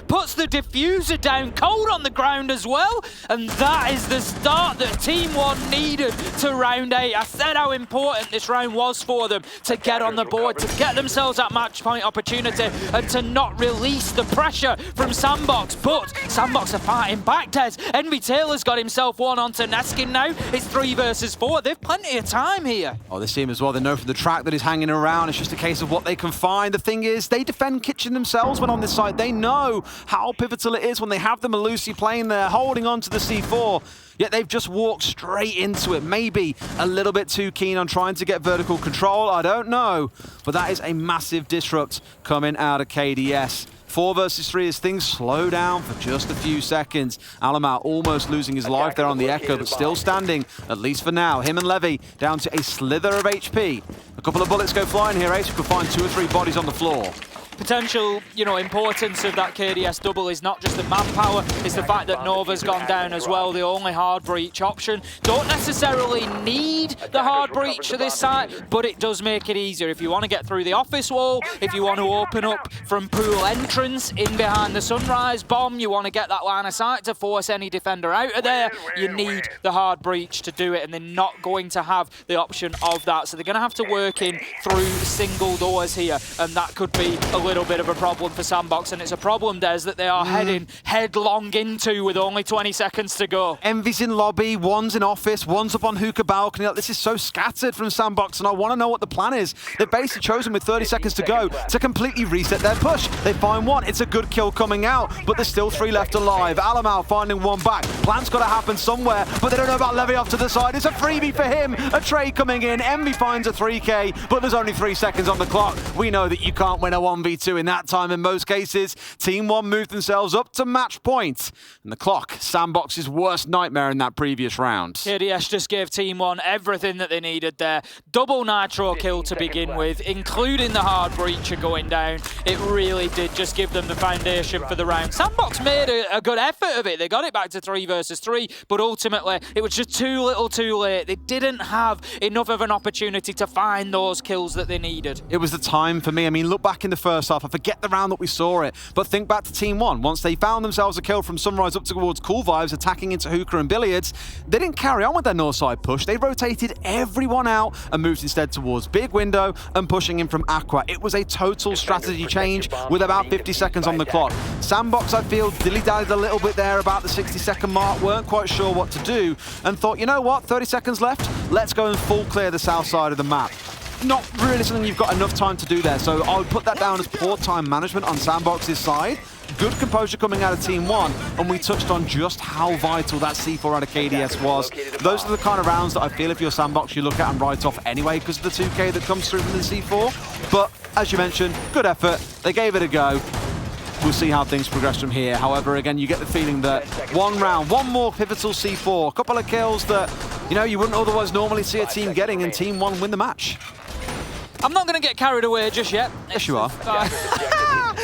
puts the diffuser down cold on the ground as well, and that is the start that Team One needed to round 8. I said how important this round was for them to get on the board, to get themselves that match point opportunity, and to not release the pressure from SANDBOX. But SANDBOX are fighting back, Des. Envy Taylor's got himself one onto Neskin now. It's 3 versus 4. They've plenty of time here. Oh, this team as well, they know from the track that is hanging around. It's just a case of what they can find. The thing is, they defend Kitchen themselves when on this side. They know how pivotal it is when they have the Malusi playing there, holding on to the C4. Yet they've just walked straight into it. Maybe a little bit too keen on trying to get vertical control. I don't know. But that is a massive disrupt coming out of KDS. 4 versus 3 as things slow down for just a few seconds. Alamar almost losing his life there on the Echo, but still standing, at least for now. Him and Levy down to a slither of HP. A couple of bullets go flying here, Ace. You could find 2 or 3 bodies on the floor. Potential, importance of that KDS double is not just the manpower, it's the fact that Nova's gone down as well, the only hard breach option. Don't necessarily need the hard breach to this site, but it does make it easier. If you want to get through the office wall, if you want to open up from pool entrance in behind the Sunrise bomb, you want to get that line of sight to force any defender out of there, you need the hard breach to do it, and they're not going to have the option of that. So they're going to have to work in through single doors here, and that could be a little bit of a problem for SANDBOX, and it's a problem, Des, that they are heading headlong into with only 20 seconds to go. Envy's in lobby, one's in office, one's up on hookah balcony. This is so scattered from SANDBOX, and I want to know what the plan is. They've basically chosen with 30 seconds to go to completely reset their push. They find one, it's a good kill coming out, but there's still 3 left alive. Alamar finding one back. Plan's got to happen somewhere, but they don't know about Levy off to the side. It's a freebie for him. A trade coming in. Envy finds a 3K, but there's only 3 seconds on the clock. We know that you can't win a 1v2 in that time in most cases. Team One moved themselves up to match point. And the clock, SANDBOX's worst nightmare in that previous round. KDS just gave Team One everything that they needed there. Double nitro kill to begin with, including the hard breacher going down. It really did just give them the foundation for the round. SANDBOX made a good effort of it. They got it back to 3 versus 3, but ultimately it was just too little too late. They didn't have enough of an opportunity to find those kills that they needed. It was the time for me. I mean, look back in the first half. I forget the round that we saw it, but think back to Team One. Once they found themselves a kill from Sunrise up towards Cool Vibes, attacking into hookah and billiards, they didn't carry on with their north side push. They rotated everyone out and moved instead towards Big Window and pushing in from Aqua. It was a total strategy change with about 50 seconds on the clock. SANDBOX, I feel, dilly-dallied a little bit there about the 60-second mark, weren't quite sure what to do, and thought, you know what, 30 seconds left, let's go and full clear the south side of the map. Not really something you've got enough time to do there, so I would put that down as poor time management on SANDBOX's side. Good composure coming out of Team One, and we touched on just how vital that C4 out of KDS was. Those are the kind of rounds that I feel if you're SANDBOX, you look at and write off anyway because of the 2K that comes through from the C4. But as you mentioned, good effort. They gave it a go. We'll see how things progress from here. However, again, you get the feeling that one round, one more pivotal C4, a couple of kills that, you wouldn't otherwise normally see a team getting, and Team One win the match. I'm not going to get carried away just yet. Yes, you are.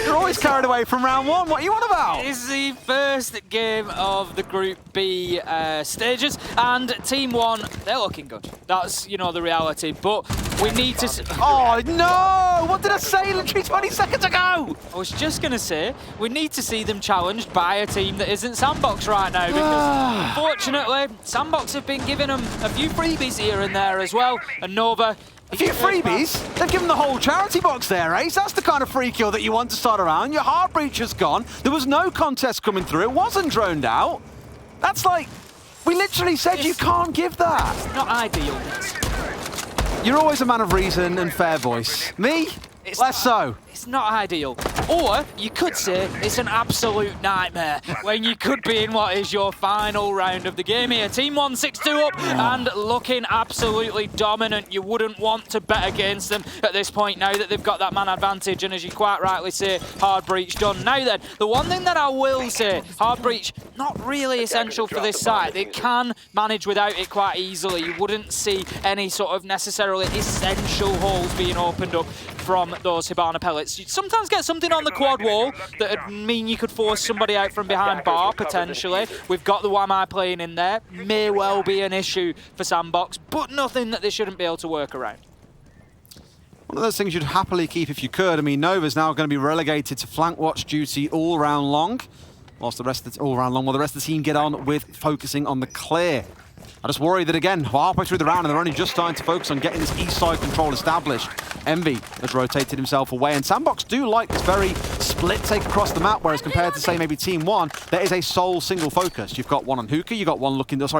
You're always carried away from round one. What are you on about? It's the first game of the Group B stages, and Team One, they're looking good. That's, the reality, but we need to... Oh, no! What did I say literally 20 seconds ago? I was just going to say, we need to see them challenged by a team that isn't SANDBOX right now, because unfortunately, SANDBOX have been giving them a few freebies here and there as well, and Nova... A few freebies? They've given the whole charity box there, Ace. That's the kind of free kill that you want to start around. Your heart breach has gone. There was no contest coming through. It wasn't droned out. That's like... We literally said you can't give that. Not ideal. You're always a man of reason and fair voice. Me? It's Less so. It's not ideal. Or you could say it's an absolute nightmare when you could be in what is your final round of the game here. Team 1 6-2 up and looking absolutely dominant. You wouldn't want to bet against them at this point now that they've got that man advantage, and as you quite rightly say, hard breach done. Now then, the one thing that I will say, hard breach, not really essential for this side. They can manage without it quite easily. You wouldn't see any sort of necessarily essential holes being opened up from those Hibana pellets. You'd sometimes get something on the quad wall that would mean you could force somebody out from behind bar, potentially. We've got the Wamai playing in there. May well be an issue for SANDBOX, but nothing that they shouldn't be able to work around. One of those things you'd happily keep if you could. I mean, Nova's now going to be relegated to flank watch duty all round long, whilst the rest of the team get on with focusing on the clear. I just worry that, again, halfway through the round, and they're only just starting to focus on getting this east side control established. Envy has rotated himself away, and SANDBOX do like this very split take across the map, whereas compared to, say, maybe Team 1, there is a sole single focus. You've got one on Hookah, you've got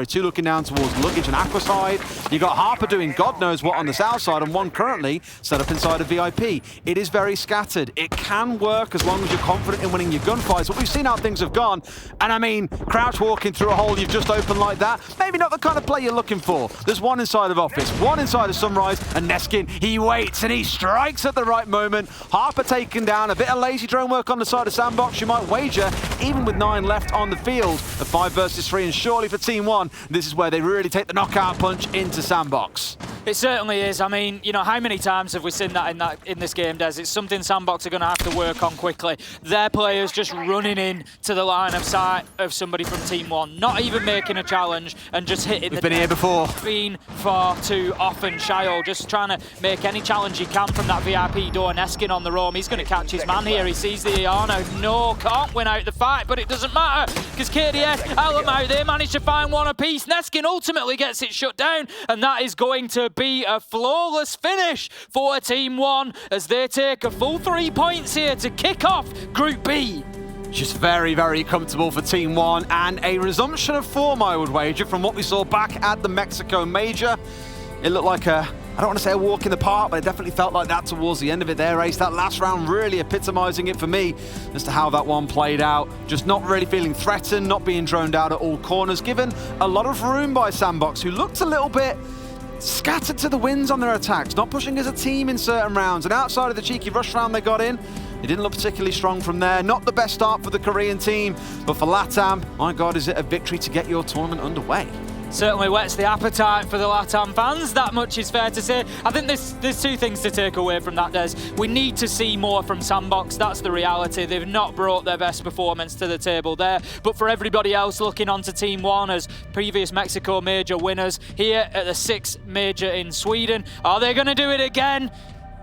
two looking down towards Luggage and Aqua side. You've got Harper doing God knows what on the south side, and one currently set up inside of VIP. It is very scattered. It can work as long as you're confident in winning your gunfights, but we've seen how things have gone, and I mean, crouch walking through a hole you've just opened like that, maybe not the kind of play you're looking for. There's one inside of Office, one inside of Sunrise, and Neskin, he waits and he strikes at the right moment. Harper taken down, a bit of lazy drone work on the side of SANDBOX. You might wager, even with 9 left on the field, a 5 versus 3, and surely for Team 1, this is where they really take the knockout punch into SANDBOX. It certainly is. I mean, you know, how many times have we seen that in this game, Des? It's something SANDBOX are going to have to work on quickly. Their players just running in to the line of sight of somebody from Team 1, not even making a challenge and just hitting the... We've been here before. Been far too often. Shayo just trying to make any challenge he can from that VIP door. Neskin on the roam. He's going to catch his man here. He sees the Iano. No, can't win out the fight, but it doesn't matter because KDS, Alamau, they managed to find one apiece. Neskin ultimately gets it shut down, and that is going to be a flawless finish for Team 1 as they take a full 3 points here to kick off Group B. Just very, very comfortable for Team 1, and a resumption of form, I would wager, from what we saw back at the Mexico Major. It looked like I don't want to say a walk in the park, but it definitely felt like that towards the end of it there, Ace. That last round really epitomizing it for me as to how that one played out. Just not really feeling threatened, not being droned out at all corners, given a lot of room by SANDBOX, who looked a little bit scattered to the winds on their attacks, not pushing as a team in certain rounds, and outside of the cheeky rush round they got in, it didn't look particularly strong from there. Not the best start for the Korean team, but for LATAM, my God, is it a victory to get your tournament underway? Certainly whets the appetite for the LATAM fans, that much is fair to say. I think there's 2 things to take away from that, Des. We need to see more from SANDBOX, that's the reality. They've not brought their best performance to the table there. But for everybody else looking onto Team 1 as previous Mexico Major winners here at the 6th Major in Sweden, are they going to do it again?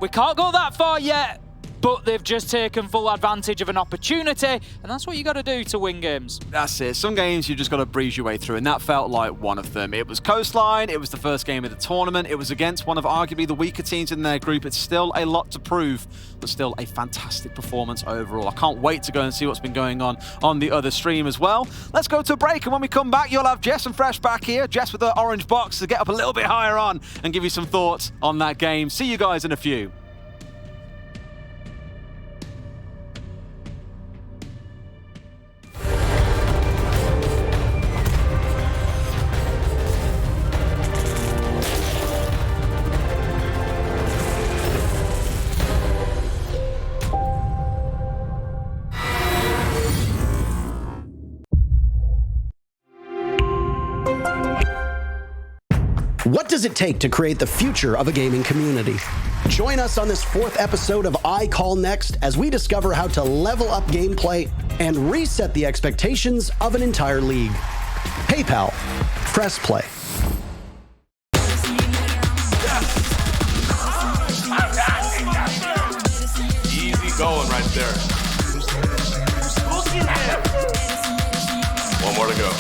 We can't go that far yet, but they've just taken full advantage of an opportunity, and that's what you got to do to win games. That's it. Some games you just got to breeze your way through, and that felt like one of them. It was Coastline, it was the first game of the tournament, it was against one of arguably the weaker teams in their group. It's still a lot to prove, but still a fantastic performance overall. I can't wait to go and see what's been going on the other stream as well. Let's go to a break, and when we come back, you'll have Jess and Fresh back here. Jess with the orange box to get up a little bit higher on and give you some thoughts on that game. See you guys in a few. What does it take to create the future of a gaming community? Join us on this 4th episode of I Call Next as we discover how to level up gameplay and reset the expectations of an entire league. PayPal. Press play. Easy going right there. One more to go.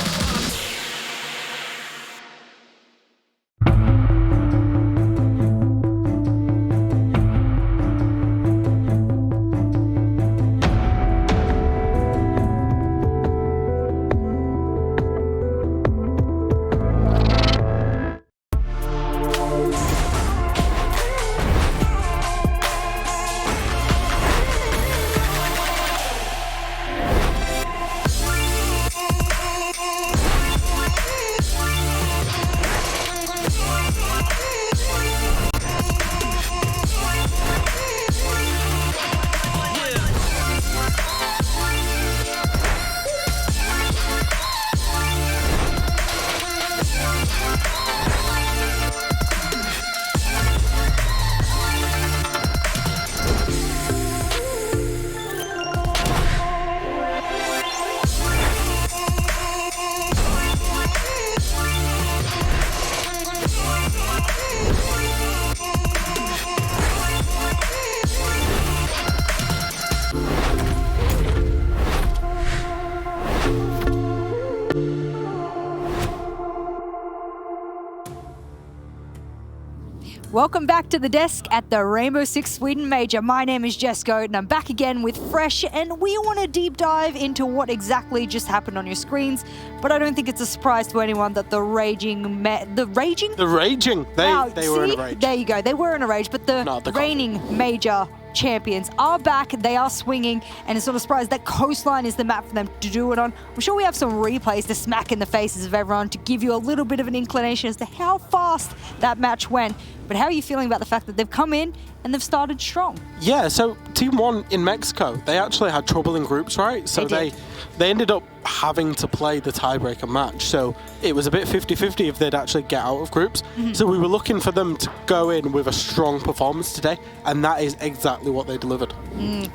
Welcome back to the desk at the Rainbow Six Sweden Major. My name is Jess Goat and I'm back again with Fresh, and we want to deep dive into what exactly just happened on your screens. But I don't think it's a surprise to anyone that the raging. They were in a rage. There you go. They were in a rage, but the reigning major champions are back. They are swinging, and it's not a surprise that Coastline is the map for them to do it on. I'm sure we have some replays to smack in the faces of everyone to give you a little bit of an inclination as to how fast that match went. But how are you feeling about the fact that they've come in and they've started strong? Yeah, so Team One in Mexico, they actually had trouble in groups, right? So they ended up having to play the tiebreaker match. So it was a bit 50-50 if they'd actually get out of groups. So we were looking for them to go in with a strong performance today, and that is exactly what they delivered.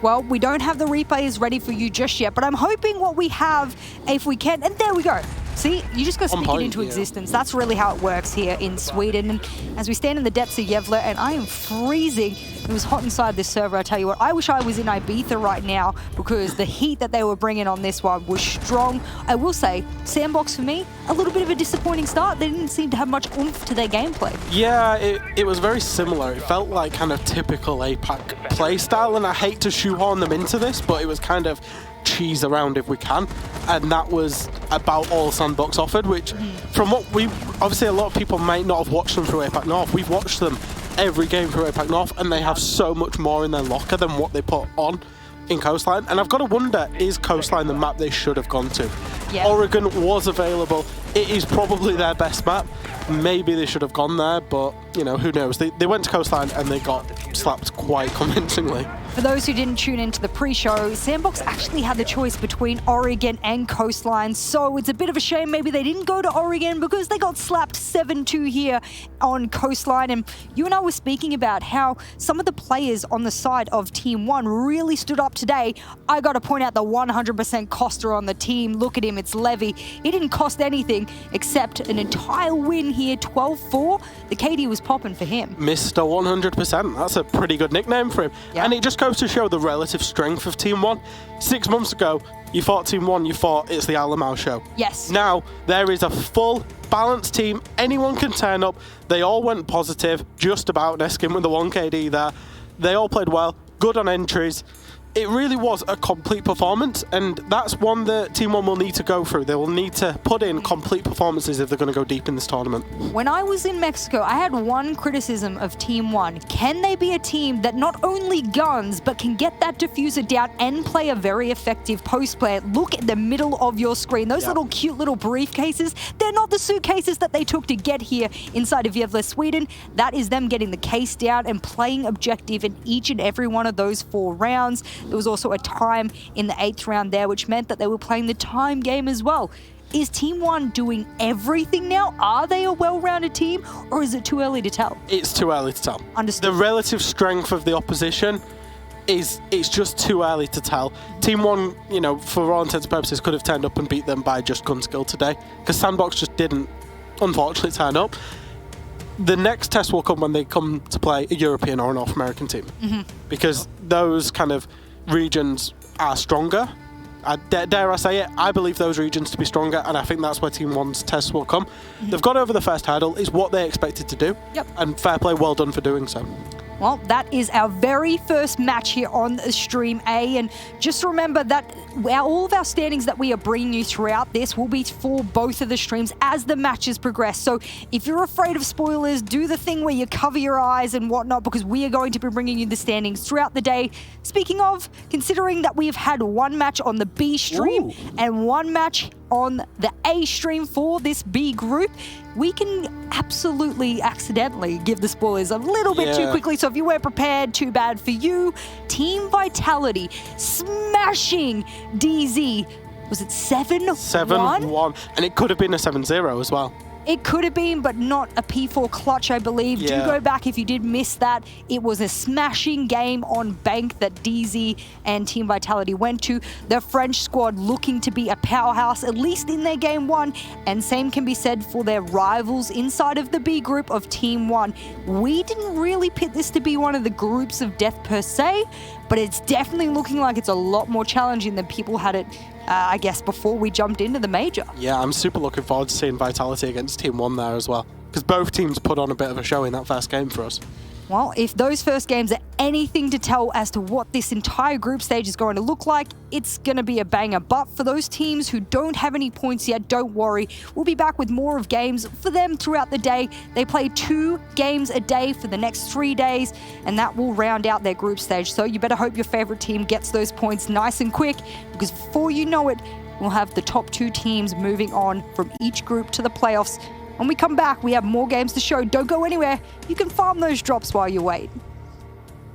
Well, we don't have the replays ready for you just yet, but I'm hoping what we have, if we can, and there we go. See, you just got to speak it into existence. That's really how it works here in Sweden. And as we stand in the depths of Gävle, and I am freezing. It was hot inside this server, I tell you what. I wish I was in Ibiza right now because the heat that they were bringing on this one was strong. I will say, SANDBOX for me, a little bit of a disappointing start. They didn't seem to have much oomph to their gameplay. Yeah, it was very similar. It felt like kind of typical APAC play style, and I hate to shoehorn them into this, but it was kind of cheese around if we can, and that was about all SANDBOX offered, which from what we obviously a lot of people might not have watched them through APAC North. We've watched them every game through APAC North, and they have so much more in their locker than what they put on in Coastline. And I've got to wonder, is Coastline the map they should have gone to? Yeah. Oregon was available. It is probably their best map. Maybe they should have gone there, but you know, who knows? They went to Coastline and they got slapped quite convincingly. For those who didn't tune into the pre-show, SANDBOX actually had the choice between Oregon and Coastline, so it's a bit of a shame maybe they didn't go to Oregon because they got slapped 7-2 here on Coastline. And you and I were speaking about how some of the players on the side of Team One really stood up today. I got to point out the 100% coster on the team. Look at him, it's Levy. He didn't cost anything except an entire win here, 12-4. The KD was popping for him. Mr. 100%. That's a pretty good nickname for him. Yeah. And it just goes to show the relative strength of Team One. 6 months ago, you fought Team One, you thought it's the Alamau show. Yes. Now, there is a full, balanced team. Anyone can turn up. They all went positive, just about. Neskin with the 1 KD there. They all played well, good on entries. It really was a complete performance, and that's one that Team One will need to go through. They will need to put in complete performances if they're going to go deep in this tournament. When I was in Mexico, I had one criticism of Team One. Can they be a team that not only guns, but can get that diffuser down and play a very effective post play? Look at the middle of your screen. Those little cute little briefcases, they're not the suitcases that they took to get here inside of Gävle, Sweden. That is them getting the case down and playing objective in each and every one of those 4 rounds. There was also a time in the 8th round there, which meant that they were playing the time game as well. Is Team One doing everything now? Are they a well-rounded team, or is it too early to tell? It's too early to tell. Understood. The relative strength of the opposition it's just too early to tell. Team One, you know, for all intents and purposes, could have turned up and beat them by just gun skill today, because SANDBOX just didn't, unfortunately, turn up. The next test will come when they come to play a European or a North American team, because those kind of regions are stronger. Dare I say it, I believe those regions to be stronger, and I think that's where Team One's tests will come. They've got over the first hurdle, is what they expected to do, and fair play, well done for doing so. Well, that is our very first match here on Stream A, and just remember that all of our standings that we are bringing you throughout this will be for both of the streams as the matches progress. So if you're afraid of spoilers, do the thing where you cover your eyes and whatnot, because we are going to be bringing you the standings throughout the day. Speaking of, considering that we've had 1 match on the B stream and 1 match on the A stream for this B group, we can absolutely accidentally give the spoilers a little bit too quickly. So if you weren't prepared, too bad for you. Team Vitality smashing DZ. Was it 7-1? 7-1. And it could have been a 7-0 as well. It could have been, but not a P4 clutch, I believe. Do go back if you did miss that. It was a smashing game on Bank that DZ and Team Vitality went to. The French squad looking to be a powerhouse, at least in their game 1. And same can be said for their rivals inside of the B group of Team One. We didn't really pit this to be one of the groups of death per se, but it's definitely looking like it's a lot more challenging than people had it, I guess, before we jumped into the major. Yeah, I'm super looking forward to seeing Vitality against Team One there as well, because both teams put on a bit of a show in that first game for us. Well, if those first games are anything to tell as to what this entire group stage is going to look like, it's going to be a banger. But for those teams who don't have any points yet, don't worry. We'll be back with more of games for them throughout the day. They play 2 games a day for the next 3 days, and that will round out their group stage. So you better hope your favorite team gets those points nice and quick, because before you know it, we'll have the top 2 teams moving on from each group to the playoffs. When we come back, we have more games to show. Don't go anywhere. You can farm those drops while you wait.